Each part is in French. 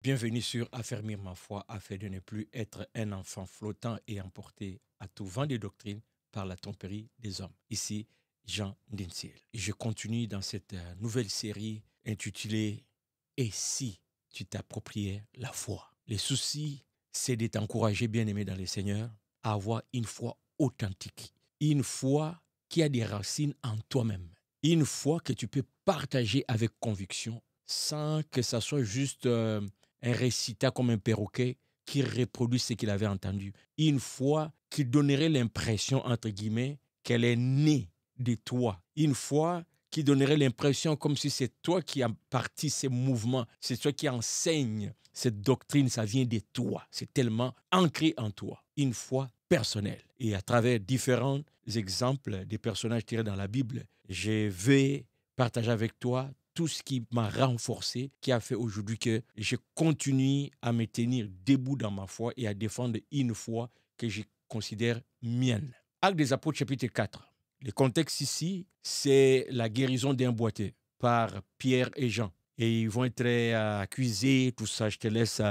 Bienvenue sur Affermir ma foi afin de ne plus être un enfant flottant et emporté à tout vent de doctrine par la tromperie des hommes. Ici, Jean Dinsil. Je continue dans cette nouvelle série intitulée Et si tu t'appropriais la foi? Les soucis, c'est de t'encourager, bien-aimé dans le Seigneur, à avoir une foi authentique. Une foi qui a des racines en toi-même. Une foi que tu peux partager avec conviction sans que ça soit juste un récitat comme un perroquet qui reproduit ce qu'il avait entendu. Une foi qui donnerait l'impression, entre guillemets, qu'elle est née de toi. Une foi qui donnerait l'impression comme si c'est toi qui as parti ces mouvements, c'est toi qui enseigne cette doctrine, ça vient de toi. C'est tellement ancré en toi. Une foi personnelle. Et à travers différents exemples des personnages tirés dans la Bible, je vais partager avec toi tout ce qui m'a renforcé, qui a fait aujourd'hui que je continue à me tenir debout dans ma foi et à défendre une foi que je considère mienne. Actes des Apôtres, chapitre 4. Le contexte ici, c'est la guérison d'un boiteux par Pierre et Jean. Et ils vont être accusés, tout ça. Je te laisse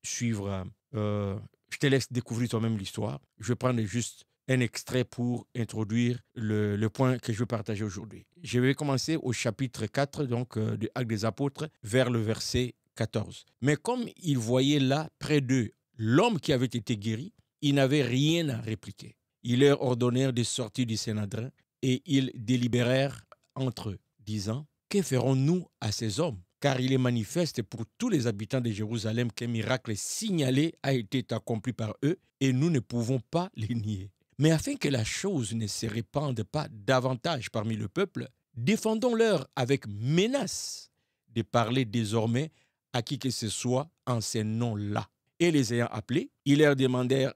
suivre, je te laisse découvrir toi-même l'histoire. Je vais prendre juste un extrait pour introduire le point que je veux partager aujourd'hui. Je vais commencer au chapitre 4 donc, de Actes des Apôtres vers le verset 14. Mais comme ils voyaient là, près d'eux, l'homme qui avait été guéri, ils n'avaient rien à répliquer. Ils leur ordonnèrent de sortir du Sénadrin et ils délibérèrent entre eux, disant « Que ferons-nous à ces hommes ? Car il est manifeste pour tous les habitants de Jérusalem qu'un miracle signalé a été accompli par eux et nous ne pouvons pas les nier. Mais afin que la chose ne se répande pas davantage parmi le peuple, défendons-leur avec menace de parler désormais à qui que ce soit en ces noms-là. » Et les ayant appelés, ils leur défendirent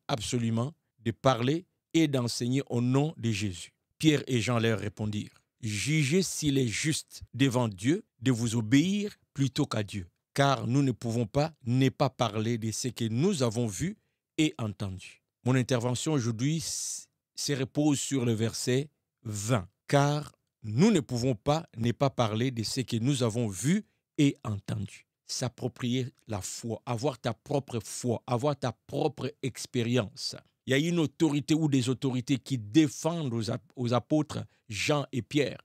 absolument de parler et d'enseigner au nom de Jésus. Pierre et Jean leur répondirent « Jugez s'il est juste devant Dieu de vous obéir plutôt qu'à Dieu, car nous ne pouvons pas ne pas parler de ce que nous avons vu et entendu. » Mon intervention aujourd'hui se repose sur le verset 20. Car nous ne pouvons pas ne pas parler de ce que nous avons vu et entendu. S'approprier la foi, avoir ta propre foi, avoir ta propre expérience. Il y a une autorité ou des autorités qui défendent aux apôtres Jean et Pierre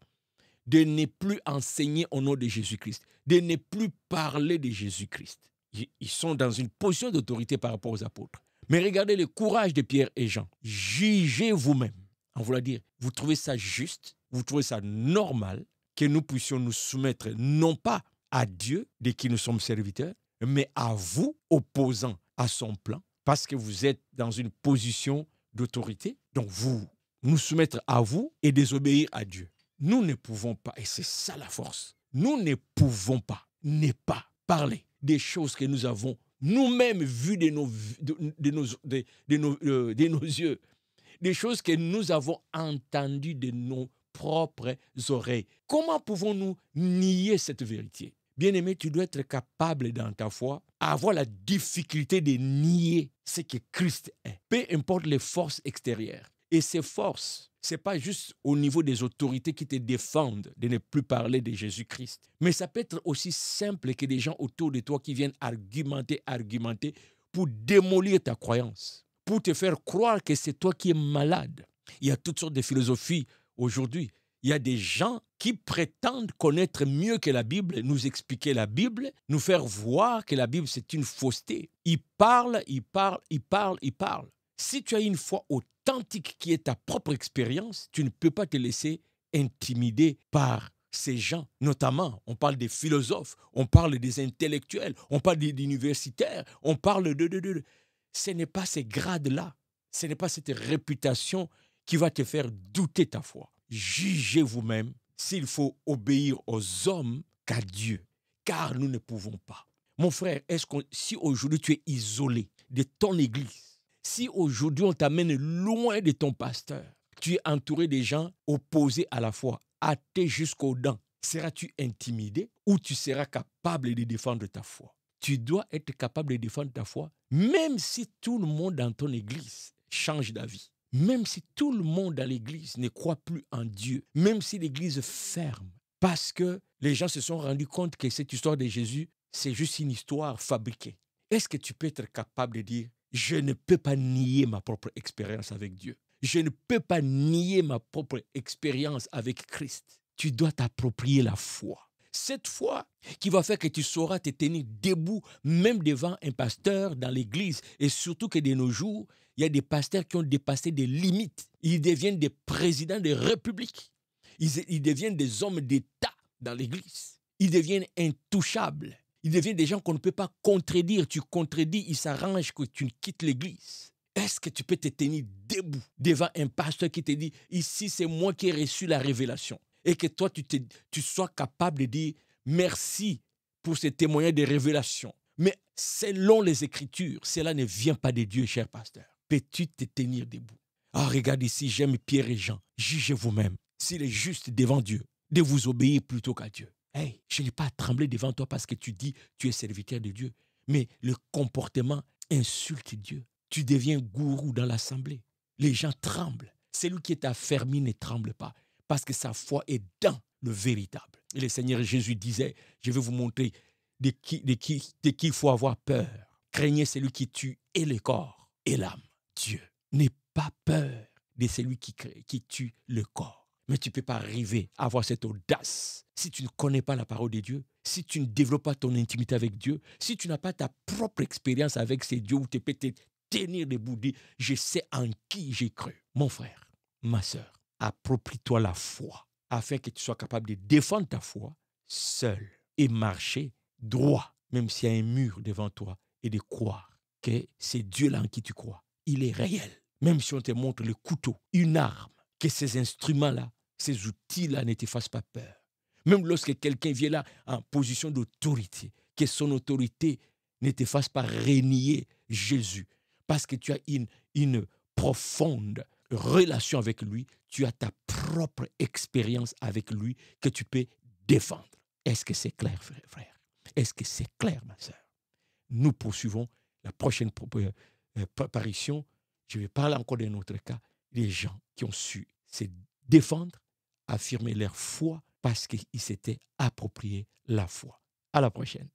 de ne plus enseigner au nom de Jésus-Christ, de ne plus parler de Jésus-Christ. Ils sont dans une position d'autorité par rapport aux apôtres. Mais regardez le courage de Pierre et Jean. Jugez vous-même. En voulant dire, vous trouvez ça juste, vous trouvez ça normal que nous puissions nous soumettre non pas à Dieu de qui nous sommes serviteurs, mais à vous, opposant à son plan, parce que vous êtes dans une position d'autorité. Donc vous nous soumettre à vous et désobéir à Dieu. Nous ne pouvons pas, et c'est ça la force, nous ne pouvons pas ne pas parler des choses que nous avons nous-mêmes vues de nos yeux, des choses que nous avons entendues de nos propres oreilles. Comment pouvons-nous nier cette vérité? Bien-aimé, tu dois être capable dans ta foi à avoir la difficulté de nier ce que Christ est. Peu importe les forces extérieures. Et ces forces, ce n'est pas juste au niveau des autorités qui te défendent de ne plus parler de Jésus-Christ. Mais ça peut être aussi simple que des gens autour de toi qui viennent argumenter pour démolir ta croyance, pour te faire croire que c'est toi qui es malade. Il y a toutes sortes de philosophies aujourd'hui. Il y a des gens qui prétendent connaître mieux que la Bible, nous expliquer la Bible, nous faire voir que la Bible c'est une fausseté. Ils parlent. Si tu as une foi authentique qui est ta propre expérience, tu ne peux pas te laisser intimider par ces gens. Notamment, on parle des philosophes, on parle des intellectuels, on parle des universitaires, on parle de. Ce n'est pas ces grades-là, ce n'est pas cette réputation qui va te faire douter ta foi. Jugez vous-même s'il faut obéir aux hommes qu'à Dieu, car nous ne pouvons pas. Mon frère, si aujourd'hui tu es isolé de ton église, si aujourd'hui on t'amène loin de ton pasteur, tu es entouré de gens opposés à la foi, athées jusqu'aux dents, seras-tu intimidé ou tu seras capable de défendre ta foi? Tu dois être capable de défendre ta foi, même si tout le monde dans ton église change d'avis. Même si tout le monde dans l'église ne croit plus en Dieu, même si l'église ferme, parce que les gens se sont rendus compte que cette histoire de Jésus c'est juste une histoire fabriquée. Est-ce que tu peux être capable de dire, je ne peux pas nier ma propre expérience avec Dieu. Je ne peux pas nier ma propre expérience avec Christ. Tu dois t'approprier la foi. Cette foi qui va faire que tu sauras te tenir debout, même devant un pasteur dans l'église. Et surtout que de nos jours, il y a des pasteurs qui ont dépassé des limites. Ils deviennent des présidents de républiques. Ils deviennent des hommes d'État dans l'église. Ils deviennent intouchables. Ils deviennent des gens qu'on ne peut pas contredire. Tu contredis, ils s'arrangent que tu quittes l'église. Est-ce que tu peux te tenir debout devant un pasteur qui te dit, ici c'est moi qui ai reçu la révélation, et que toi tu sois capable de dire merci pour ce témoignage de révélation. Mais selon les Écritures, cela ne vient pas de Dieu, cher pasteur. Peux-tu te tenir debout? Ah, regarde ici, j'aime Pierre et Jean. Jugez vous-même s'il est juste devant Dieu de vous obéir plutôt qu'à Dieu. Hey, je n'ai pas à trembler devant toi parce que tu dis tu es serviteur de Dieu. Mais le comportement insulte Dieu. Tu deviens gourou dans l'assemblée. Les gens tremblent. Celui qui est affermi ne tremble pas parce que sa foi est dans le véritable. Et le Seigneur Jésus disait, je vais vous montrer de qui il faut avoir peur. Craignez celui qui tue et le corps et l'âme. Dieu. N'aie pas peur de celui qui tue le corps. Mais tu ne peux pas arriver à avoir cette audace si tu ne connais pas la parole de Dieu, si tu ne développes pas ton intimité avec Dieu, si tu n'as pas ta propre expérience avec ces dieux où tu peux te tenir debout, dire je sais en qui j'ai cru. Mon frère, ma soeur, approprie-toi la foi afin que tu sois capable de défendre ta foi seul et marcher droit, même s'il y a un mur devant toi, et de croire que c'est Dieu-là en qui tu crois. Il est réel. Même si on te montre le couteau, une arme, que ces instruments-là, ces outils-là ne te fassent pas peur. Même lorsque quelqu'un vient là en position d'autorité, que son autorité ne te fasse pas renier Jésus. Parce que tu as une profonde relation avec lui, tu as ta propre expérience avec lui que tu peux défendre. Est-ce que c'est clair, frère? Est-ce que c'est clair, ma soeur? Nous poursuivons la prochaine apparition. Je vais parler encore d'un autre cas, des gens qui ont su se défendre, affirmer leur foi parce qu'ils s'étaient appropriés la foi. À la prochaine.